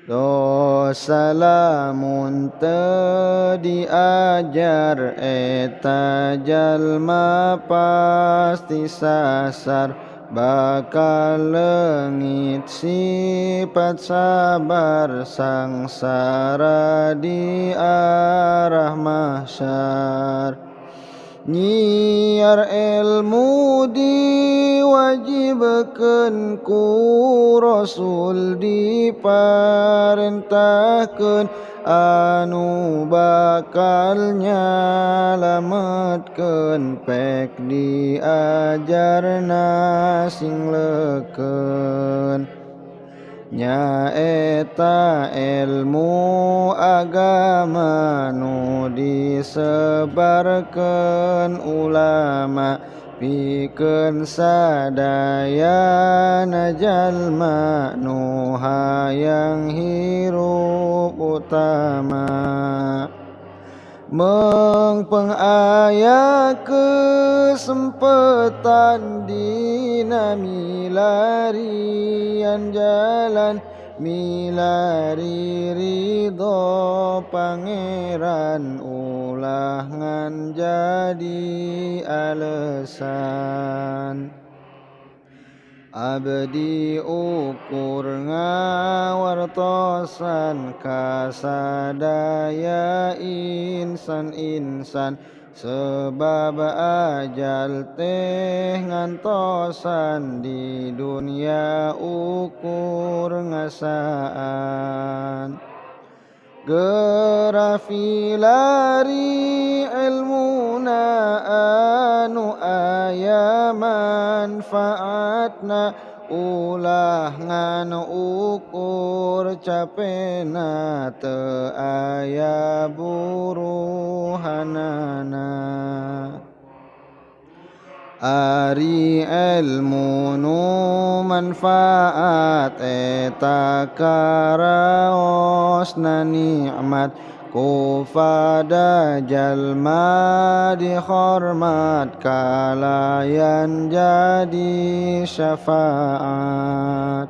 dosa lamun teu diajar eta jalma pasti sasar bakal leungit sifat sabar sangsara di arah mahsyar. Nyiar ilmu diwajibkeun ku Rasul diparentahkeun anu bakal nyalametkeun pek diajarna sing leukeun. Nyaeta ilmu agama nu disebarkeun ulama pikeun sadayana jalma nu hayang hirup utama. Mengpeng aya kesempatan dina milarian jalan milari ridho pangeran ulah ngan jadi alesan. Abdi ukur ngawartosan kasadaya insan-insan sebab ajal teh ngantosan di dunia ukur ngasaan. Gerafilari ilmuna anu aya manfaatna ulah ngan ukur capena teu aya buruhanana. Ari ilmu nu manfaat eta karaosna nikmat ku pada jalma dihormat kalayan jadi syafaat.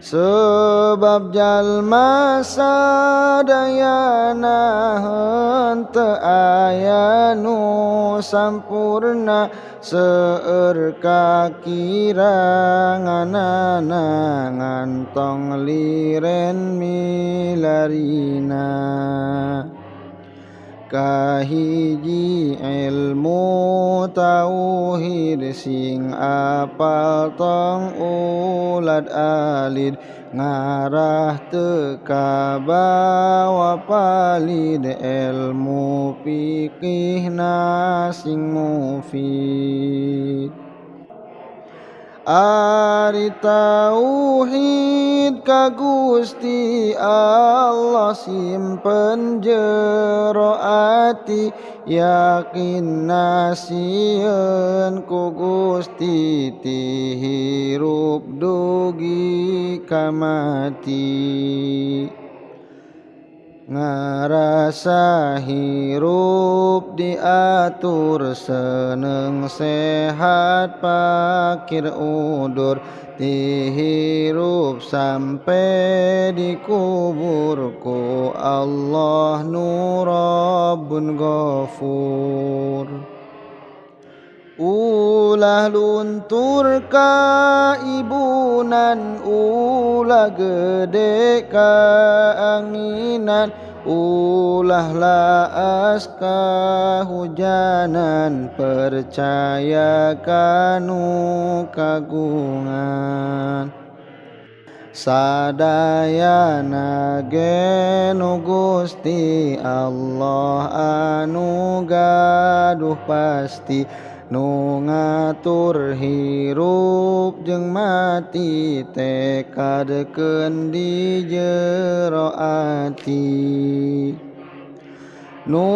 Sebab jalma sadayana henteu aya nu sampurna seueur kakiranganana ngantong liren milarina. Kahiji ilmu tauhid sing apal tong ulad alid ngarah teu kabawa palid ilmu fikihna sing mufid. Ari tauhid ka Gusti Allah simpen jero ati yakin nasieun ku Gusti ti hirup dugi ka mati. Ngarasa hirup diatur seneng sehat pakir udur ti hirup sampai dikubur ku Allah nu Rabbun Ghafur. Ulah luntur ka ibunan ulah gede ka anginan ulah laas ka hujanan percaya kanu kagungan. Sadayana ge nu Gusti Allah anu gaduh pasti nu ngatur hirup jeung mati tekadkeun di jero ati. Nu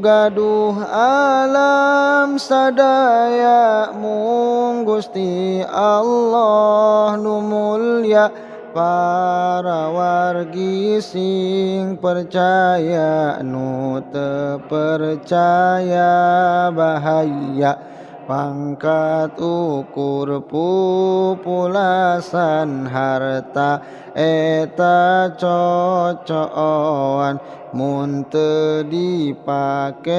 gaduh alam sadaya mung Gusti Allah nu mulya para wargi sing percaya nu teu percaya bahaya pangkat ukur pupulasan harta eta cocoan mun teu dipake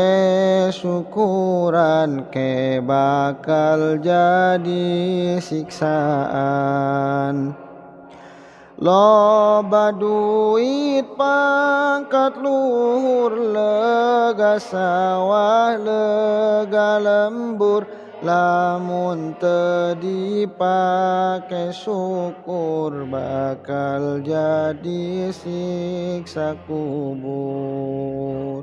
syukuran ke bakal jadi siksaan. Loba duit pangkat luhur lega sawah lega lembur lamun teu dipake syukur bakal jadi siksa kubur.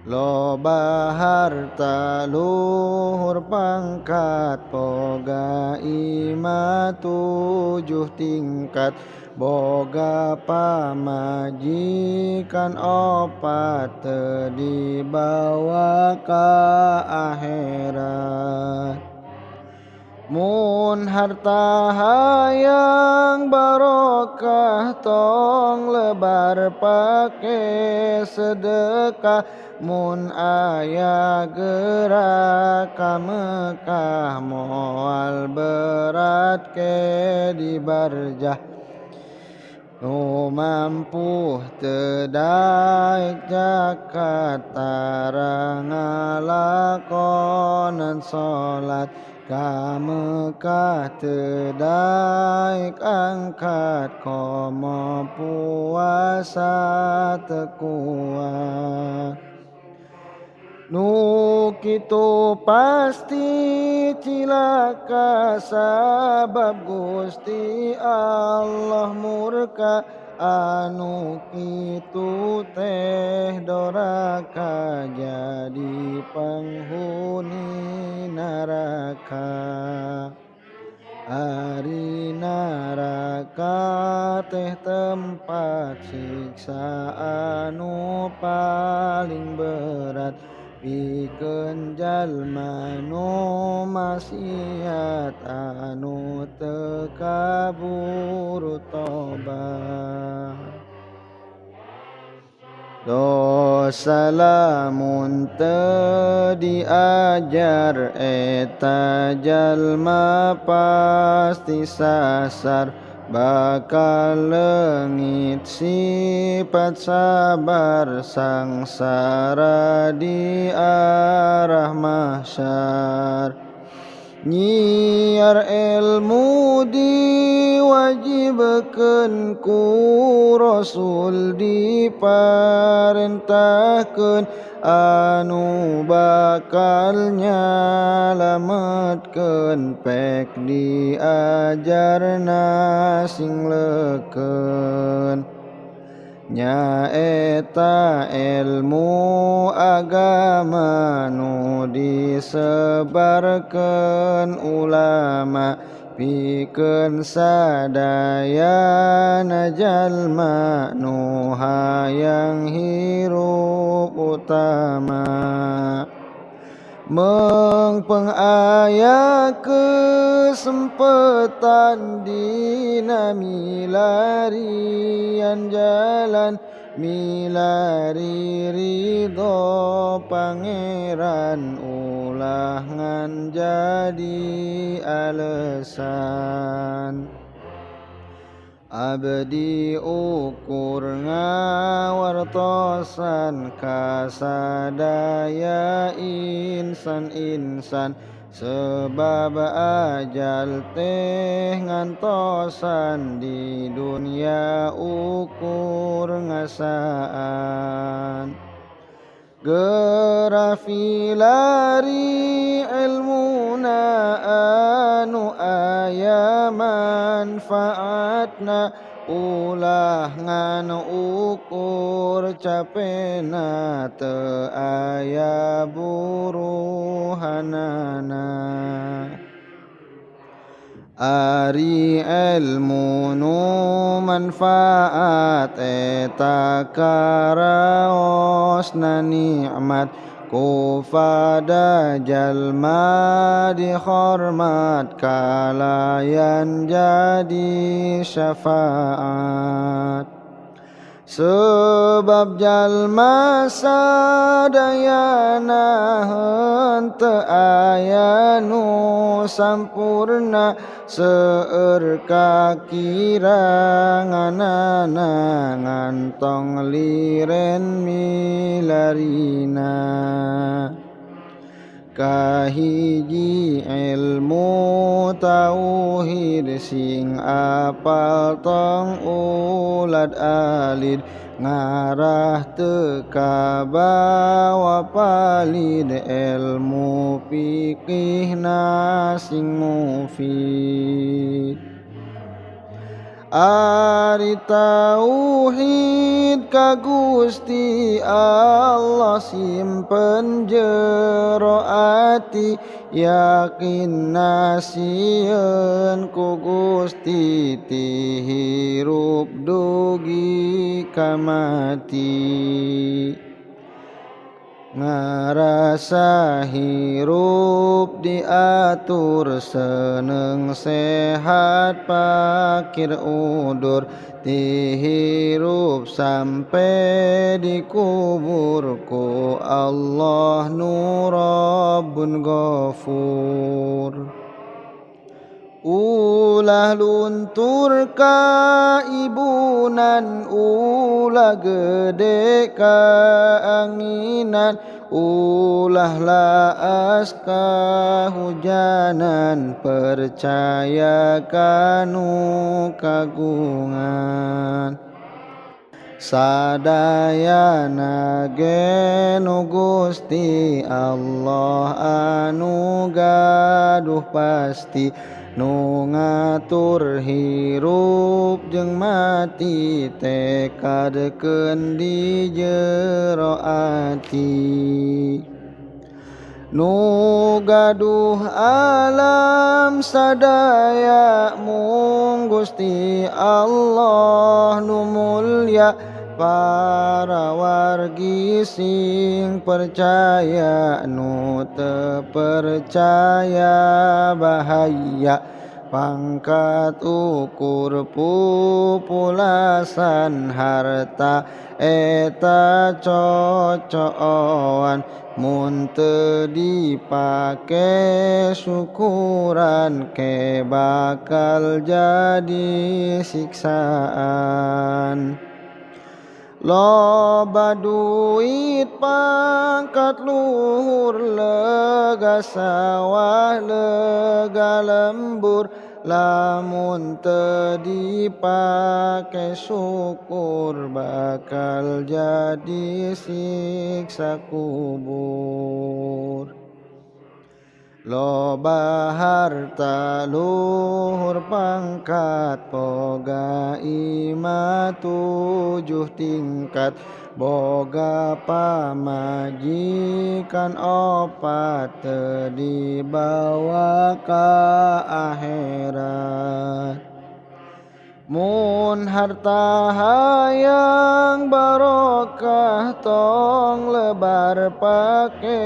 Loba harta luhur pangkat boga ima 7 tingkat boga pamajikan 4 teu dibawa ka akhirat. Mun harta hayang barokah tong lebar pake sedekah. Mun aya gerak ka Mekah moal berat ke di barjah. Nu mampu teu daek zakat tara ngalakonan salat ka Mekah teu daek angkat komo puasa teu kuat. Nu kitu pasti cilaka sabab Gusti Allah murka. Anu kitu teh doraka jadi penghuni neraka. Ari neraka teh tempat siksa anu paling berat. Pikeun jalma nu maksiat anu teu kaburu tobat. Dosa lamun teu diajar eta jalma pasti sasar. Bakal leungit sifat sabar sangsara di arah mahsyar. Nyiar ilmu diwajibkeun ku Rasul diparentahkeun anu bakal nyalametkeun pek diajarna sing leukeun. Nyaeta ilmu agama nu disebarkeun ulama pikeun sadayana jalma nu hayang hirup utama. Mengpeng aya kesempatan dina milarian jalan milari ridho pangeran ulah ngan jadi alesan. Abdi ukur ngawartosan kasadaya insan-insan sebab ajal teh ngantosan di dunia ukur ngasaan. Gerafilari ilmuna anu aya manfaatna ulah ngan ukur capena teu aya buruhanana. Ari ilmu nu manfaat eta karaosna nikmat ku pada jalma dihormat kalayan jadi syafaat. Sebab jalma sadayana henteu aya nu sampurna seueur kakiranganana ngantong liren milarina. Kahiji ilmu tauhid sing apal tong ulad alid ngarah teu kabawa palid ilmu fikihna sing mufid. Ari tauhid ka Gusti Allah simpen jero ati yakin nasieun ku Gusti ti hirup dugi ka mati. Ngarasa hirup diatur seneng sehat pakir udur ti hirup sampai dikubur ku Allah nu Rabbun Ghafur. Ulah luntur ka ibunan, ulah gede ka anginan, ulah laas ka hujanan, percaya kanu kagungan. Sadayana ge nu Gusti Allah anu gaduh pasti, nu ngatur hirup jeung mati tekadkeun di jero ati. Nu gaduh alam sadaya mung Gusti Allah nu mulya, para wargi sing percaya nu teu percaya bahaya. Pangkat ukur pupulasan harta eta cocoan, mun teu dipake syukuran ke bakal jadi siksaan. Loba duit pangkat luhur, lega sawah lega lembur, lamun teu dipake syukur bakal jadi siksa kubur. Loba harta luhur pangkat, boga imah 7 tingkat, boga pamajikan 4 teu dibawa ka akhirat. Mun harta hayang barokah tong lebar pake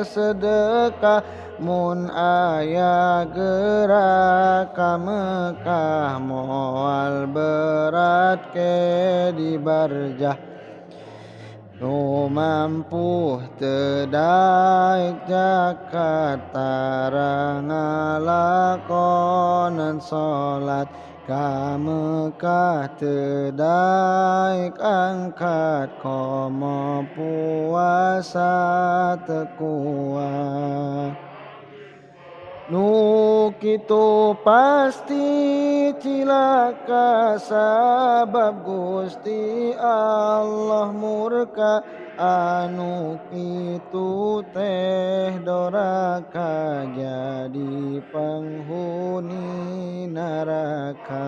sedekah, mun aya gerak ka Mekah moal berat ke di barjah. Nu mampu teu daek zakat tara ngalakonan salat, ka Mekah teu daek angkat komo puasa teu kuat. Nu kitu pasti cilaka sabab Gusti Allah murka, anu kitu teh doraka jadi penghuni neraka.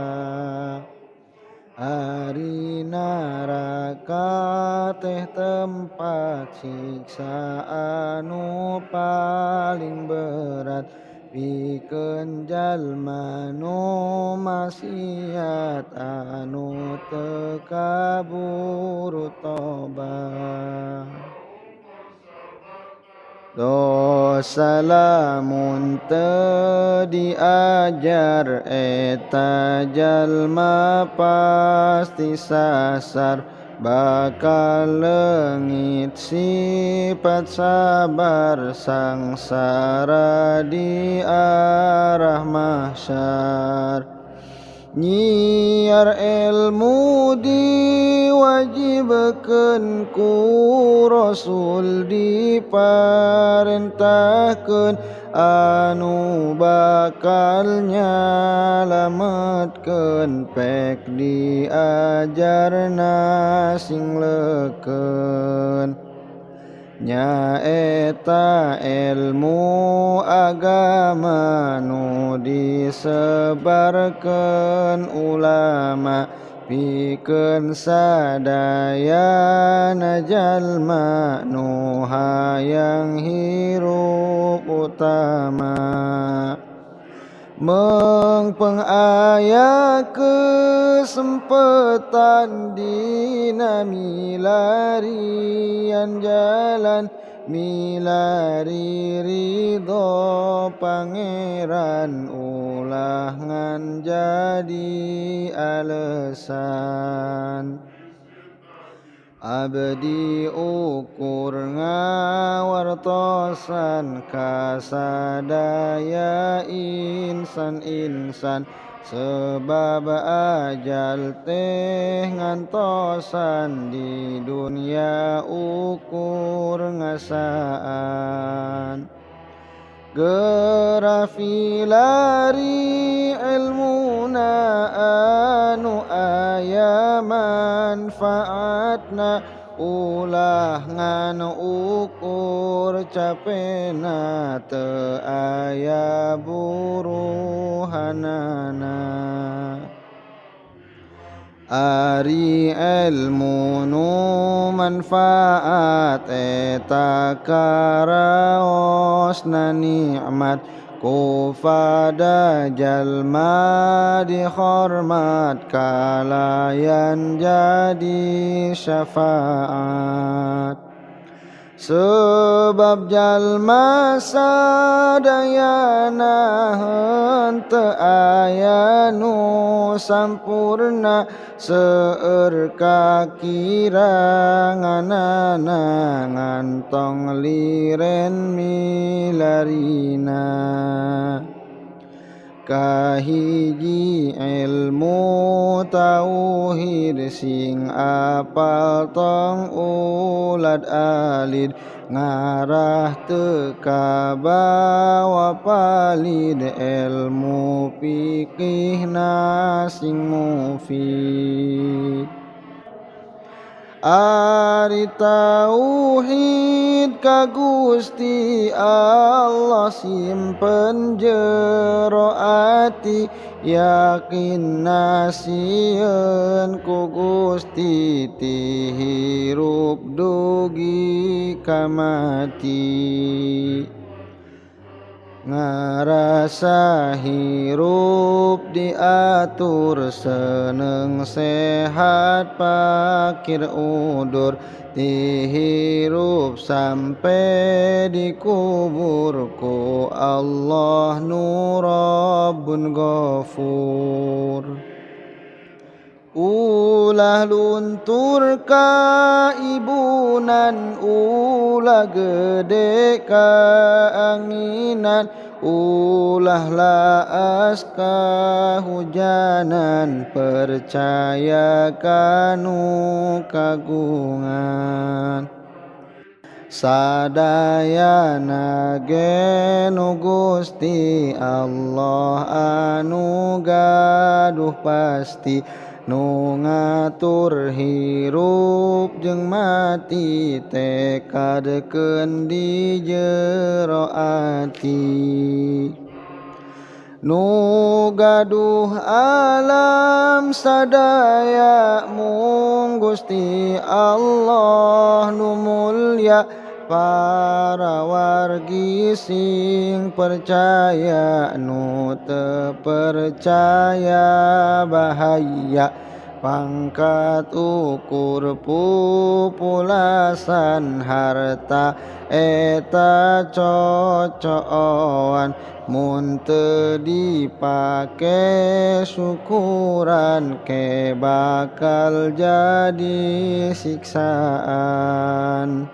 Ari neraka teh tempat siksa anu paling berat, pikeun jalma nu maksiat anu teu kaburu tobat. Dosa lamun teu diajar eta jalma pasti sasar, bakal leungit sifat sabar sangsara di arah mahsyar. Nyiar ilmu diwajibkeun ku Rasul diparentahkeun anu bakal nyalametkeun pek diajarna sing leukeun. Nyaeta ilmu agama nu disebarkeun ulama pikeun sadayana jalma nu hayang hirup utama. Mengpeng aya kesempatan dina milarian jalan milari ridho pangeran ulah ngan jadi alesan. Abdi ukur ngawartosan kasadaya insan-insan sebab ajal teh ngantosan di dunia ukur ngasaan. Gerafilari ilmuna anu aya manfaatna ulah ngan ukur capena teu aya buruhanana. Ari ilmu nu manfaat eta karaosna nikmat ku pada jalma dihormat kalayan jadi syafaat. Sebab jalma sadayana henteu aya nu sampurna seueur kakiranganana ngantong liren milarina. Kahiji ilmu tauhid sing apal tong ulad alid ngarah teu kabawa palid ilmu fikihna sing mufid. Ari tauhid ka Gusti Allah simpen jero ati yakin nasieun ku Gusti ti hirup dugi ka mati. Ngarasa hirup diatur seneng sehat pakir udur ti hirup sampai dikubur ku Allah nu Rabbun Ghafur. Ulah luntur ka ibunan ulah gede ka anginan ulah laas ka hujanan percaya kanu kagungan. Sadayana ge nu Gusti Allah anu gaduh pasti nu ngatur hirup jeung mati tekadkeun di jero ati. Nu gaduh alam sadaya mung Gusti Allah nu mulya para wargi sing percaya nu teu percaya bahaya pangkat ukur pupulasan harta eta cocokan mun teu dipake syukuran ke bakal jadi siksaan.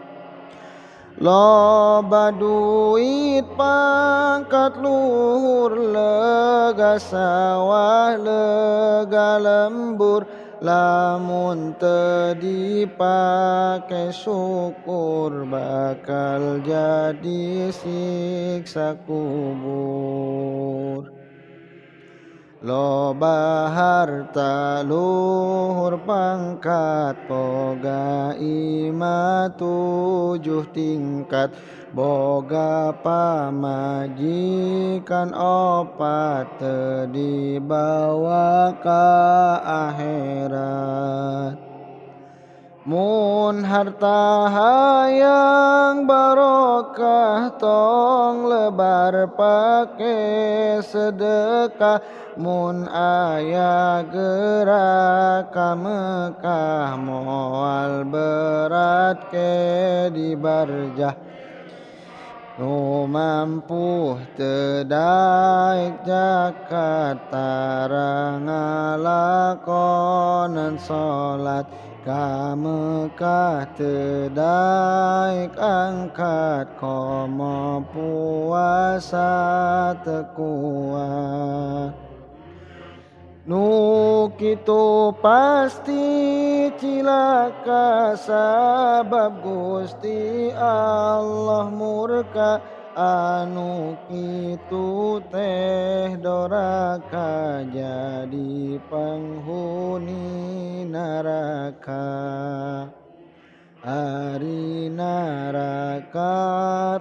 Loba duit pangkat luhur lega sawah lega lembur lamun teu dipake syukur bakal jadi siksa kubur. Loba harta luhur pangkat boga imah 7 tingkat boga pamajikan 4 teu dibawa ka akhirat. Mun harta hayang barokah tong lebar pake sedekah mun aya gerak ka Mekah moal berat ke di barjah. Nu mampu teu daek zakat tara ngalakonan salat ka Mekah teu daek angkat komo puasa teu kuat. Nu kitu pasti cilaka sabab Gusti Allah murka anu kitu teh doraka jadi penghuni neraka. Ari neraka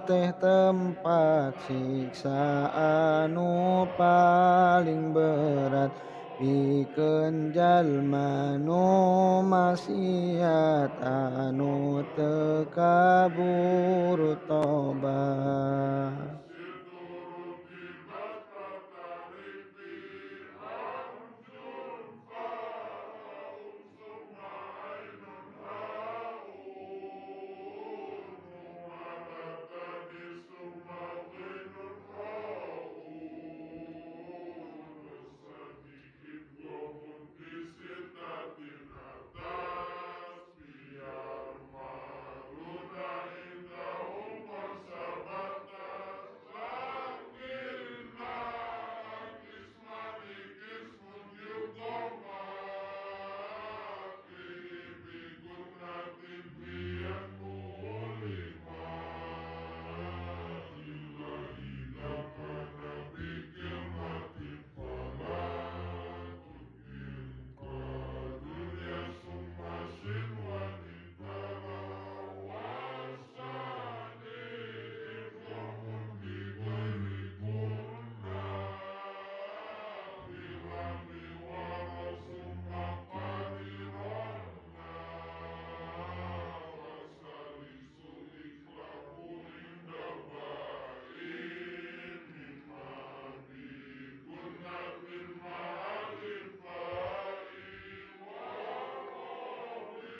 teh tempat siksa anu paling berat pikeun jalma nu maksiat anu teu kaburu tobat.